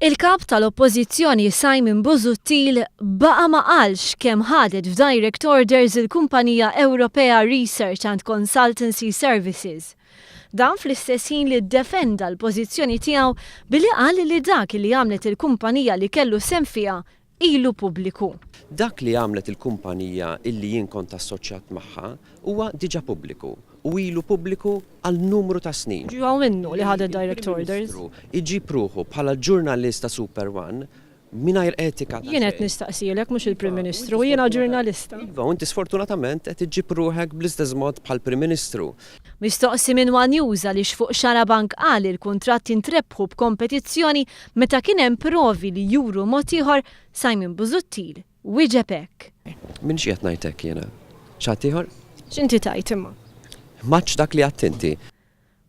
Il-Kap tal-Oppozizzjoni Simon Busuttil baqa ma qalx kemm ħadet f'direct orders il-Kumpanija Ewropea Research and Consultancy Services. Dan fl-istess ħin li ddefenda l-pożizzjoni tiegħu billi qal li dak li għamlet il-kumpanija li kellu sehem fiha ilu pubbliku. Dak li għamlet il-kumpanija illi jien kont assoċjat magħha huwa diġà pubbliku u ilu pubbliku għal numru ta' snin. Ġew minnu li ħadet direct orders. Iġib ruħu bħala ġurnalista Super One mingħajr etika. Jien qed nistaqsilek mhux il-Prim Ministru, jiena ġurnalista. Iva, inti sfortunatament qed iġib ruħek bl-istess mod bħal Prim Ministru. Mistoqsi minn One News għaliex fuq Xarabank qal il-kuntratti ntrebbħu b'kompetizzjoni meta kien hemm provi li juru mod ieħor Simon Busuttil wieġeb hekk. Min xi qed ngħidlek jiena? X'għadd ieħor? X'inti tajt imma? Maċ dak li għadt inti.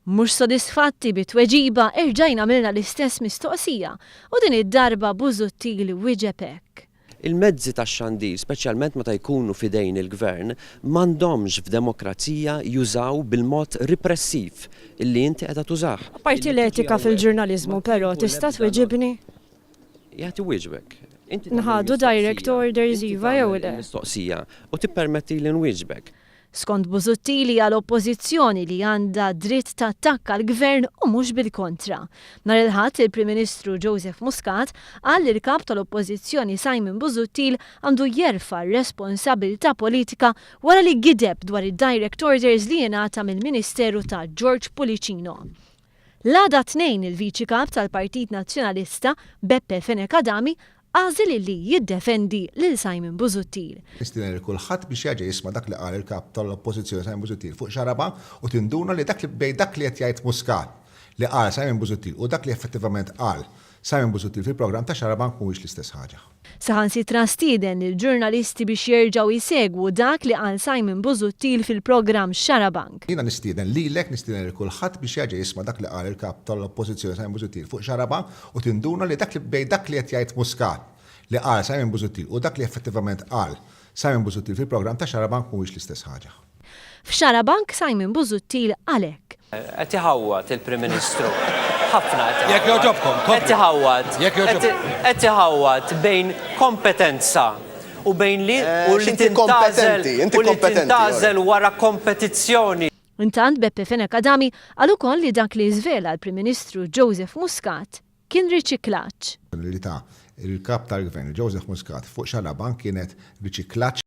Mhux sodisfatti bit-tweġiba erġajna għamilna l-istess mistoqsija u din id-darba Busuttil wieġeb hekk. Il-mezzi tax-xandir, speċjalment meta jkunu fidejn il-gvern, m'għandhomx f'demokrazija jużaw bil-mod repressiv illi inti qiegħda tużah. Parti l-etika fil-ġurnaliżmu però tista' tweġibni? Jagħti wieġbek. Nħadu direct orders iva jew le? Mistoqsija u tippermetti li nwieġbek. Skont Busuttil l-Oppozizzjoni li għandha dritt ta' attakka l-gvern u mhux bil-kontra. Nhar il-Ħadd il-Prim Ministru Joseph Muscat qal li l-Kap tal-Oppozizzjoni Simon Busuttil għandu jerfa' r-responsabbiltà politika wara li gideb dwar id-direct orders li jingħata mill-Ministeru ta' George Pulicino. L-għada tnejn il-Viċi Kap tal-Partit Nazzjonalista Beppe Fenekadami għażil li jiddefendi lil Simon Busuttil. Nistieden kulħadd biex jaġi jisma' dak li qal il-Kap tal-Oppozizzjoni Simon Busuttil fuq Xarabank u tinduna li dak li bejn dak li qed jgħid Muscat li qal Simon Busuttil u dak li effettivament qal Simon Busuttil fil-programm ta' Xarabank mhuwiex l-istess ħaġa. Saħansitra stieden il-ġurnalisti biex jerġgħu jsegwu dak li qal Simon Busuttil fil-programm Xarabank. Jiena nistieden lilek, nistieden kulħadd biex jaġi jisma' dak li qal il-Kap tal-Oppozizzjoni Simon Busuttil fuq Xarabank u tinduna li dak li bejn dak li qed jgħid Muscat li qal Simon Busuttil u dak li effettivament qal Simon Busuttil fil-programm ta' Xarabank mhuwiex l-istess ħaġa. F'Xarabank Simon Busuttil għalhekk. Qed iħawwad il-Prim Ministru. Ħafna Jekk jogħġobkom. qed iħawwad bejn kompetenza u bejn li u li tintażel wara kompetizzjoni. Intant Beppe Fenekadami qal ukoll li dak li żvela l-Prim Ministru Joseph Muscat kien riċiklaġġ. Il-Kap tal-Gvern Joseph Muscat fuq Xarabank kienet riċiklaġġ